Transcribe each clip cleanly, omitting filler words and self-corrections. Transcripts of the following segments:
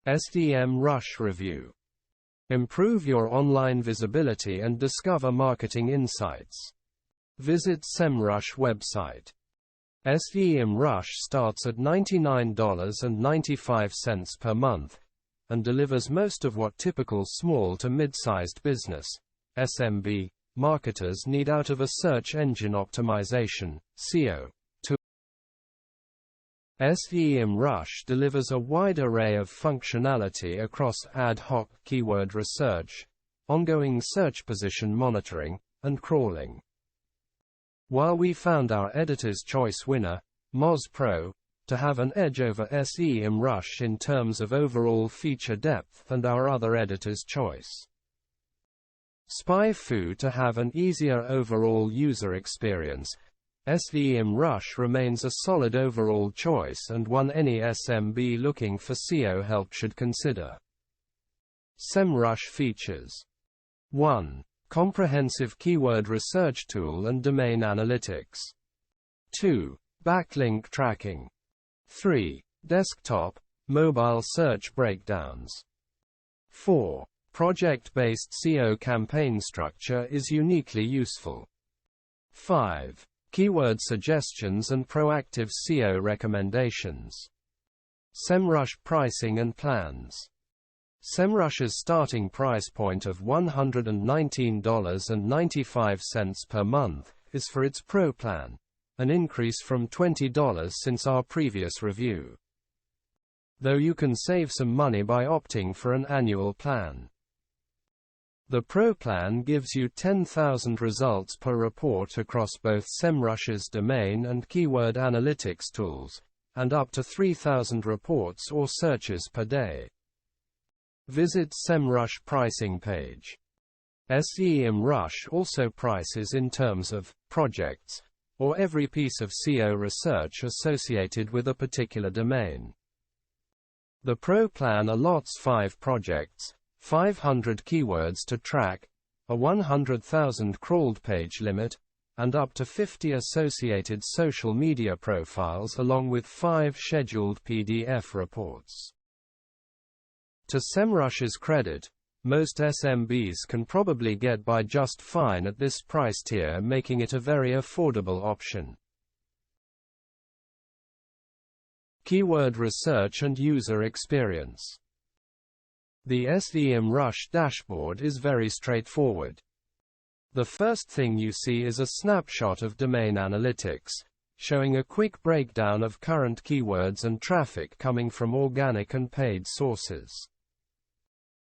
SEMRush Review. Improve your online visibility and discover marketing insights. Visit SEMRush website. SEMRush starts at $99.95 per month, and delivers most of what typical small to mid-sized business, SMB, marketers need out of a search engine optimization, SEO, tool. SEMRush delivers a wide array of functionality across ad hoc keyword research, ongoing search position monitoring, and crawling. While we found our Editor's Choice winner, Moz Pro, to have an edge over SEMRush in terms of overall feature depth and our other Editor's Choice SpyFu to have an easier overall user experience, SEMRush remains a solid overall choice and one any SMB looking for SEO help should consider. SEMRush features: 1. Comprehensive keyword research tool and domain analytics. 2. Backlink tracking. 3. Desktop, mobile search breakdowns. 4. Project-based SEO campaign structure is uniquely useful. 5. Keyword suggestions and proactive SEO recommendations. SEMRush pricing and plans. SEMRush's starting price point of $119.95 per month is for its Pro plan, an increase from $20 since our previous review. Though you can save some money by opting for an annual plan. The Pro plan gives you 10,000 results per report across both SEMRush's domain and keyword analytics tools, and up to 3,000 reports or searches per day. Visit SEMRush pricing page. SEMRush also prices in terms of projects, or every piece of SEO research associated with a particular domain. The Pro plan allots 5 projects, 500 keywords to track, a 100,000 crawled page limit, and up to 50 associated social media profiles along with 5 scheduled PDF reports. To SEMRush's credit, most SMBs can probably get by just fine at this price tier, making it a very affordable option. Keyword research and user experience. The SEMRush dashboard is very straightforward. The first thing you see is a snapshot of domain analytics, showing a quick breakdown of current keywords and traffic coming from organic and paid sources.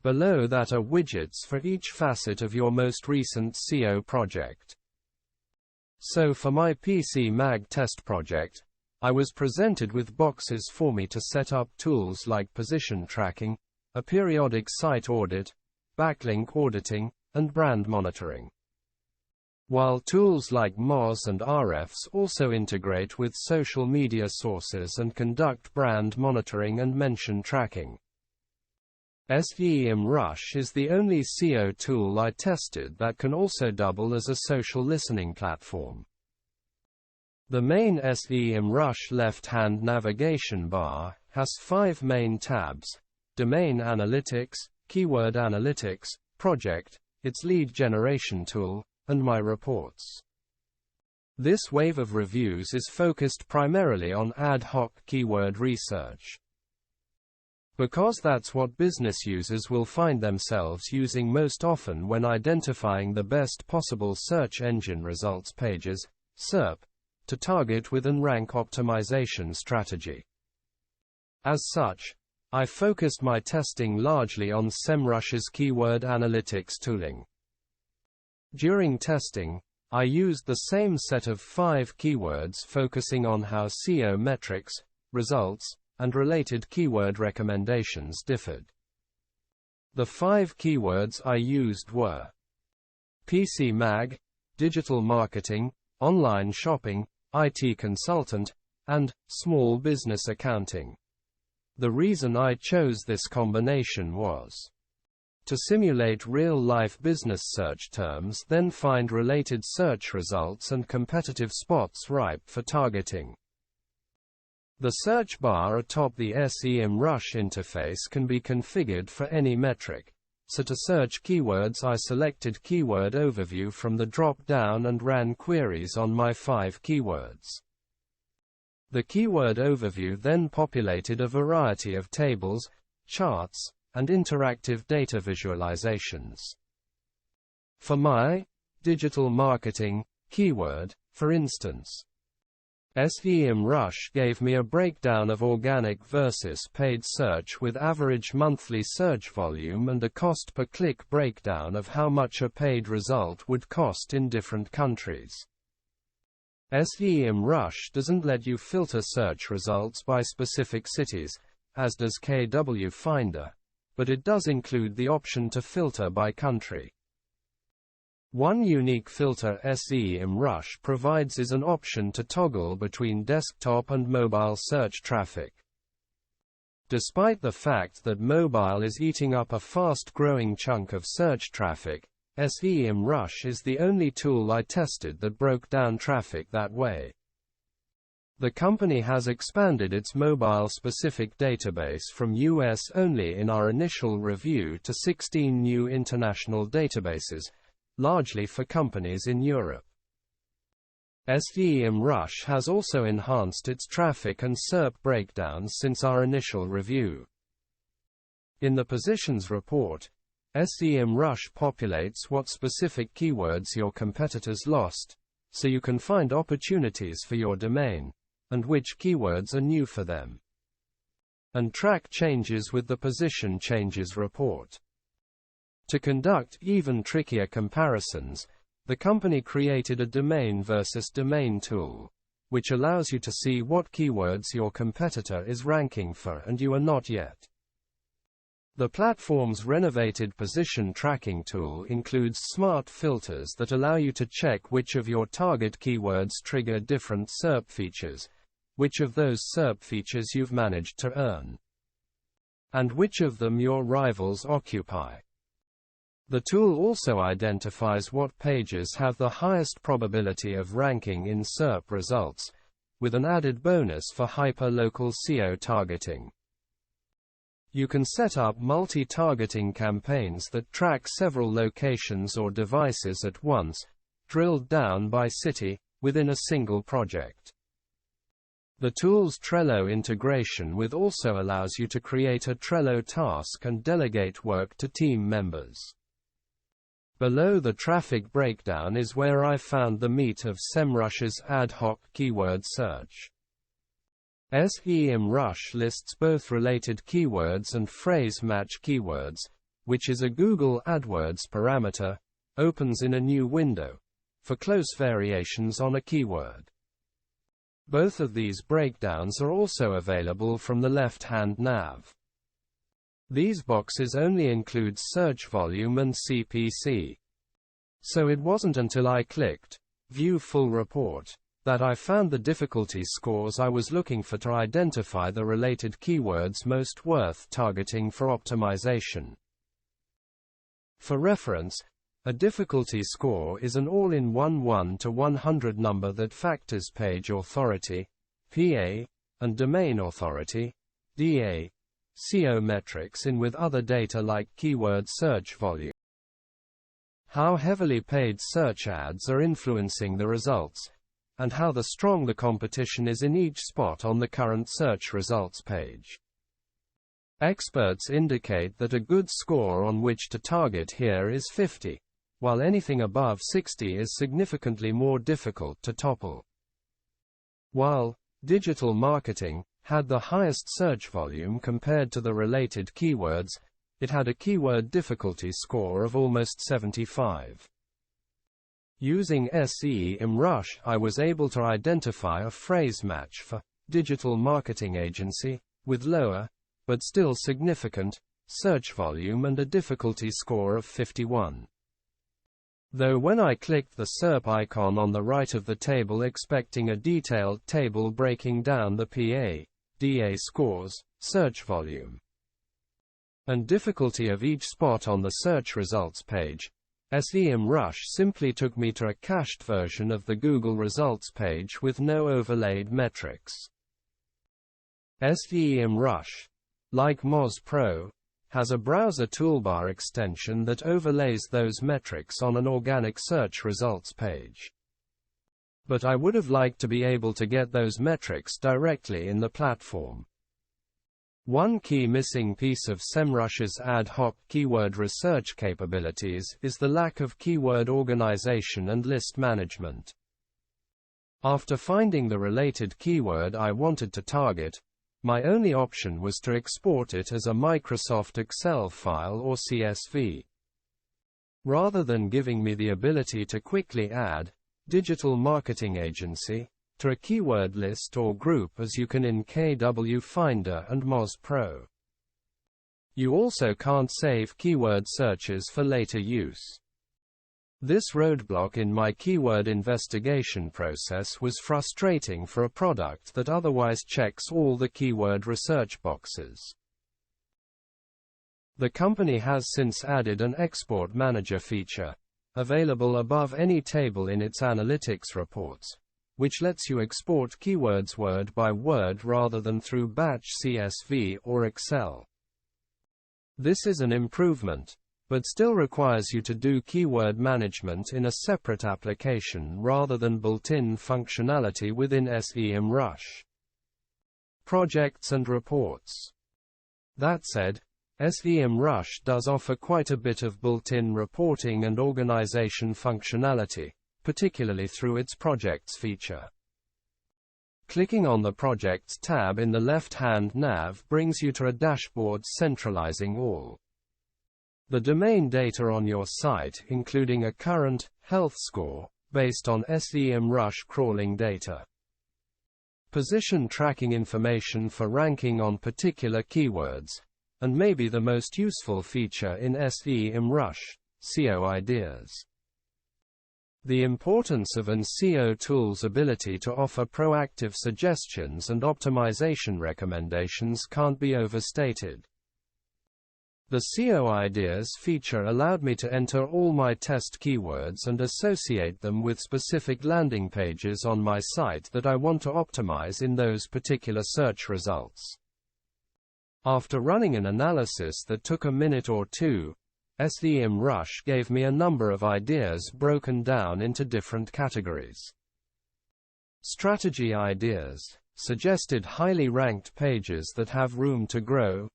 Below that are widgets for each facet of your most recent SEO project. So for my PC Mag test project, I was presented with boxes for me to set up tools like position tracking, a periodic site audit, backlink auditing, and brand monitoring. While tools like Moz and Ahrefs also integrate with social media sources and conduct brand monitoring and mention tracking. SEMRush is the only SEO tool I tested that can also double as a social listening platform. The main SEMRush left-hand navigation bar has 5 main tabs: Domain Analytics, Keyword Analytics, Project, its lead generation tool, and My Reports. This wave of reviews is focused primarily on ad hoc keyword research. Because that's what business users will find themselves using most often when identifying the best possible search engine results pages, SERP, to target with an rank optimization strategy. As such, I focused my testing largely on SEMRush's keyword analytics tooling. During testing, I used the same set of 5 keywords focusing on how SEO metrics, results, and related keyword recommendations differed. The 5 keywords I used were PC Mag, digital marketing, online shopping, IT consultant, and small business accounting. The reason I chose this combination was to simulate real-life business search terms, then find related search results and competitive spots ripe for targeting. The search bar atop the SEMRush interface can be configured for any metric. So to search keywords, I selected Keyword Overview from the drop-down and ran queries on my 5 keywords. The Keyword Overview then populated a variety of tables, charts, and interactive data visualizations. For my digital marketing keyword, for instance, SEMRush gave me a breakdown of organic versus paid search with average monthly search volume and a cost per click breakdown of how much a paid result would cost in different countries. SEMRush doesn't let you filter search results by specific cities, as does KW Finder, but it does include the option to filter by country. One unique filter SEMRush provides is an option to toggle between desktop and mobile search traffic. Despite the fact that mobile is eating up a fast-growing chunk of search traffic, SEMRush is the only tool I tested that broke down traffic that way. The company has expanded its mobile-specific database from US only in our initial review to 16 new international databases, largely for companies in Europe. SEMRush has also enhanced its traffic and SERP breakdowns since our initial review. In the positions report, SEMRush populates what specific keywords your competitors lost, so you can find opportunities for your domain, and which keywords are new for them, and track changes with the position changes report. To conduct even trickier comparisons, the company created a domain versus domain tool, which allows you to see what keywords your competitor is ranking for and you are not yet. The platform's renovated position tracking tool includes smart filters that allow you to check which of your target keywords trigger different SERP features, which of those SERP features you've managed to earn, and which of them your rivals occupy. The tool also identifies what pages have the highest probability of ranking in SERP results, with an added bonus for hyper-local SEO targeting. You can set up multi-targeting campaigns that track several locations or devices at once, drilled down by city, within a single project. The tool's Trello integration with also allows you to create a Trello task and delegate work to team members. Below the traffic breakdown is where I found the meat of SEMRush's ad hoc keyword search. SEMRush lists both related keywords and phrase match keywords, which is a Google AdWords parameter, opens in a new window, for close variations on a keyword. Both of these breakdowns are also available from the left-hand nav. These boxes only include search volume and CPC. So it wasn't until I clicked View Full Report that I found the difficulty scores I was looking for to identify the related keywords most worth targeting for optimization. For reference, a difficulty score is an all-in-one 1 to 100 number that factors page authority, PA, and domain authority, DA, SEO metrics in with other data like keyword search volume, how heavily paid search ads are influencing the results, and how strong the competition is in each spot on the current search results page. Experts indicate that a good score on which to target here is 50, while anything above 60 is significantly more difficult to topple. While digital marketing had the highest search volume compared to the related keywords, it had a keyword difficulty score of almost 75. Using SEMRush, I was able to identify a phrase match for digital marketing agency, with lower, but still significant, search volume and a difficulty score of 51. Though when I clicked the SERP icon on the right of the table expecting a detailed table breaking down the PA, DA scores, search volume, and difficulty of each spot on the search results page, SEMRush simply took me to a cached version of the Google results page with no overlaid metrics. SEMRush, like Moz Pro, has a browser toolbar extension that overlays those metrics on an organic search results page. But I would have liked to be able to get those metrics directly in the platform. One key missing piece of SEMRush's ad hoc keyword research capabilities is the lack of keyword organization and list management. After finding the related keyword I wanted to target, my only option was to export it as a Microsoft Excel file or CSV. Rather than giving me the ability to quickly add digital marketing agency to a keyword list or group as you can in KW Finder and Moz Pro. You also can't save keyword searches for later use. This roadblock in my keyword investigation process was frustrating for a product that otherwise checks all the keyword research boxes. The company has since added an export manager feature, available above any table in its analytics reports, which lets you export keywords word by word rather than through batch CSV or Excel. This is an improvement, but still requires you to do keyword management in a separate application rather than built-in functionality within SEMRush. Projects and reports. That said, SEMRush does offer quite a bit of built-in reporting and organization functionality, particularly through its Projects feature. Clicking on the Projects tab in the left-hand nav brings you to a dashboard centralizing all the domain data on your site, including a current health score based on SEMRush crawling data, position tracking information for ranking on particular keywords, and maybe the most useful feature in SEMRush, SEO ideas. The importance of an SEO tool's ability to offer proactive suggestions and optimization recommendations can't be overstated. The SEO Ideas feature allowed me to enter all my test keywords and associate them with specific landing pages on my site that I want to optimize in those particular search results. After running an analysis that took a minute or two, SEMRush gave me a number of ideas broken down into different categories. Strategy ideas suggested highly ranked pages that have room to grow,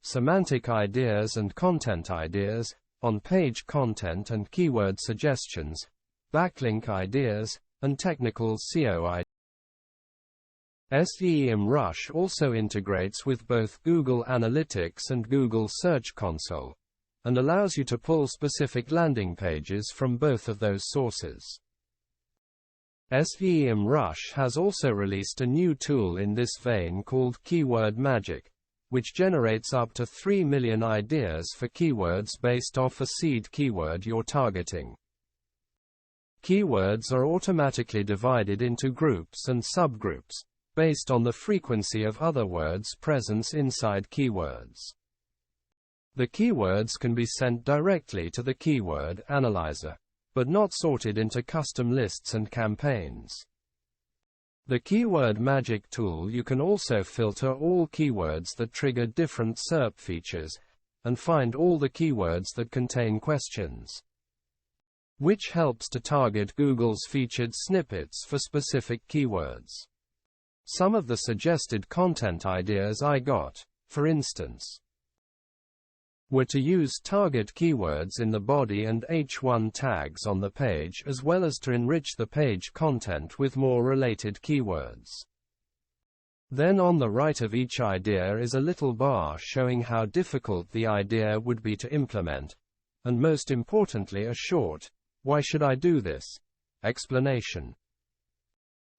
semantic ideas and content ideas, on-page content and keyword suggestions, backlink ideas, and technical SEO ideas. SEMRush also integrates with both Google Analytics and Google Search Console, and allows you to pull specific landing pages from both of those sources. SEMRush has also released a new tool in this vein called Keyword Magic, which generates up to 3 million ideas for keywords based off a seed keyword you're targeting. Keywords are automatically divided into groups and subgroups, based on the frequency of other words' presence inside keywords. The keywords can be sent directly to the keyword analyzer, but not sorted into custom lists and campaigns. The Keyword Magic tool you can also filter all keywords that trigger different SERP features, and find all the keywords that contain questions, which helps to target Google's featured snippets for specific keywords. Some of the suggested content ideas I got, for instance, were to use target keywords in the body and H1 tags on the page as well as to enrich the page content with more related keywords. Then on the right of each idea is a little bar showing how difficult the idea would be to implement, and most importantly a short, "Why should I do this?" explanation.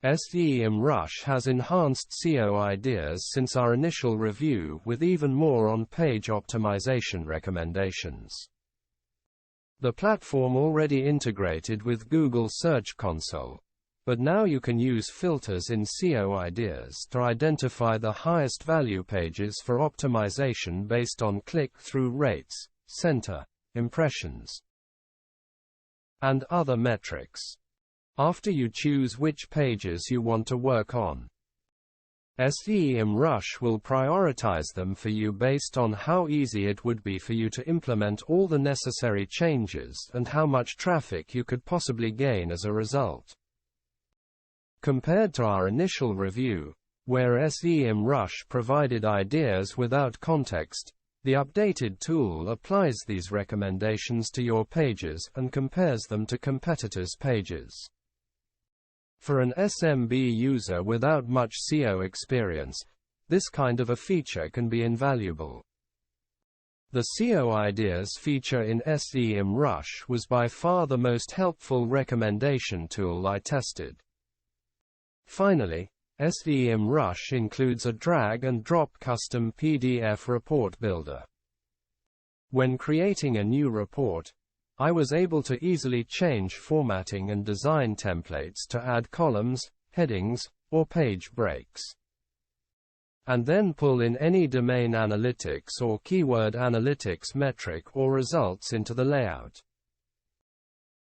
SEMRush has enhanced SEO ideas since our initial review with even more on-page optimization recommendations. The platform already integrated with Google Search Console, but now you can use filters in SEO ideas to identify the highest value pages for optimization based on click-through rates, center, impressions, and other metrics, after you choose which pages you want to work on. SEMRush will prioritize them for you based on how easy it would be for you to implement all the necessary changes and how much traffic you could possibly gain as a result. Compared to our initial review, where SEMRush provided ideas without context, the updated tool applies these recommendations to your pages and compares them to competitors' pages. For an SMB user without much SEO experience, this kind of a feature can be invaluable. The SEO Ideas feature in SEMRush was by far the most helpful recommendation tool I tested. Finally, SEMRush includes a drag-and-drop custom PDF report builder. When creating a new report, I was able to easily change formatting and design templates to add columns, headings, or page breaks. And then pull in any domain analytics or keyword analytics metric or results into the layout.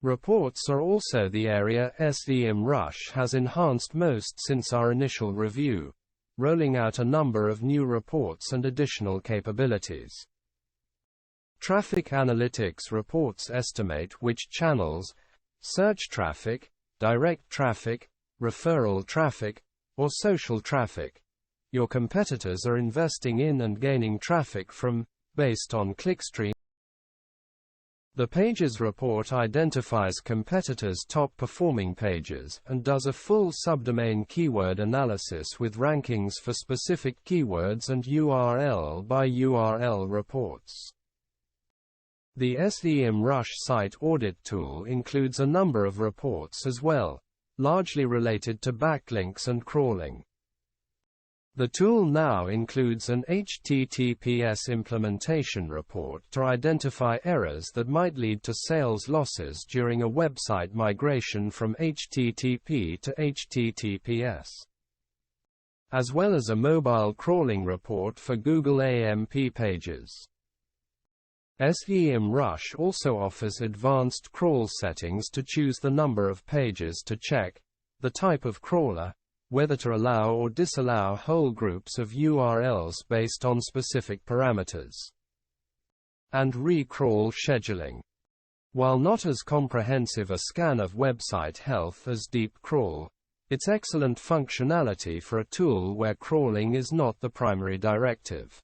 Reports are also the area SEMRush has enhanced most since our initial review, rolling out a number of new reports and additional capabilities. Traffic analytics reports estimate which channels, search traffic, direct traffic, referral traffic, or social traffic, your competitors are investing in and gaining traffic from, based on clickstream. The Pages report identifies competitors' top-performing pages and does a full subdomain keyword analysis with rankings for specific keywords and URL by URL reports. The SEMRush site audit tool includes a number of reports as well, largely related to backlinks and crawling. The tool now includes an HTTPS implementation report to identify errors that might lead to sales losses during a website migration from HTTP to HTTPS, as well as a mobile crawling report for Google AMP pages. SEMRush also offers advanced crawl settings to choose the number of pages to check, the type of crawler, whether to allow or disallow whole groups of URLs based on specific parameters, and re-crawl scheduling. While not as comprehensive a scan of website health as Deep Crawl, it's excellent functionality for a tool where crawling is not the primary directive.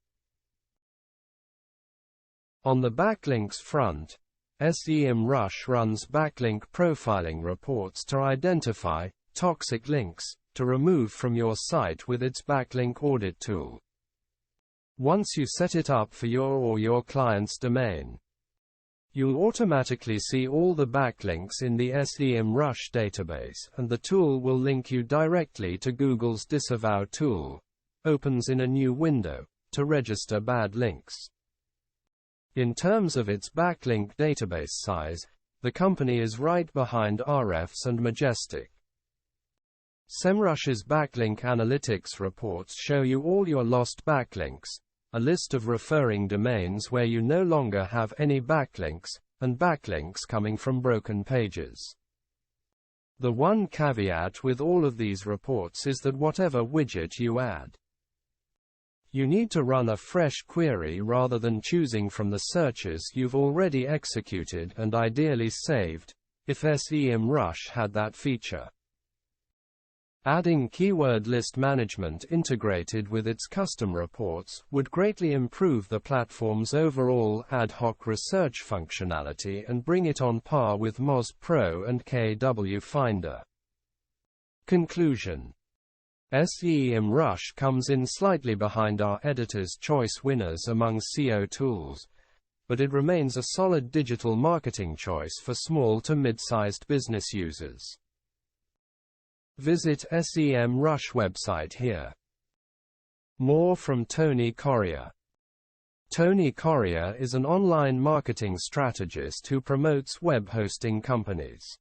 On the backlinks front, SEMRush runs backlink profiling reports to identify toxic links to remove from your site with its backlink audit tool. Once you set it up for your or your client's domain, you'll automatically see all the backlinks in the SEMRush database, and the tool will link you directly to Google's Disavow tool, opens in a new window, to register bad links. In terms of its backlink database size, the company is right behind Ahrefs and Majestic. SEMRush's backlink analytics reports show you all your lost backlinks, a list of referring domains where you no longer have any backlinks, and backlinks coming from broken pages. The one caveat with all of these reports is that whatever widget you add, you need to run a fresh query rather than choosing from the searches you've already executed and ideally saved, if SEMRush had that feature. Adding keyword list management integrated with its custom reports would greatly improve the platform's overall ad hoc research functionality and bring it on par with Moz Pro and KW Finder. Conclusion: SEMRush comes in slightly behind our editor's choice winners among SEO tools, but it remains a solid digital marketing choice for small to mid-sized business users. Visit SEMRush website here. More from Tony Correa. Tony Correa is an online marketing strategist who promotes web hosting companies.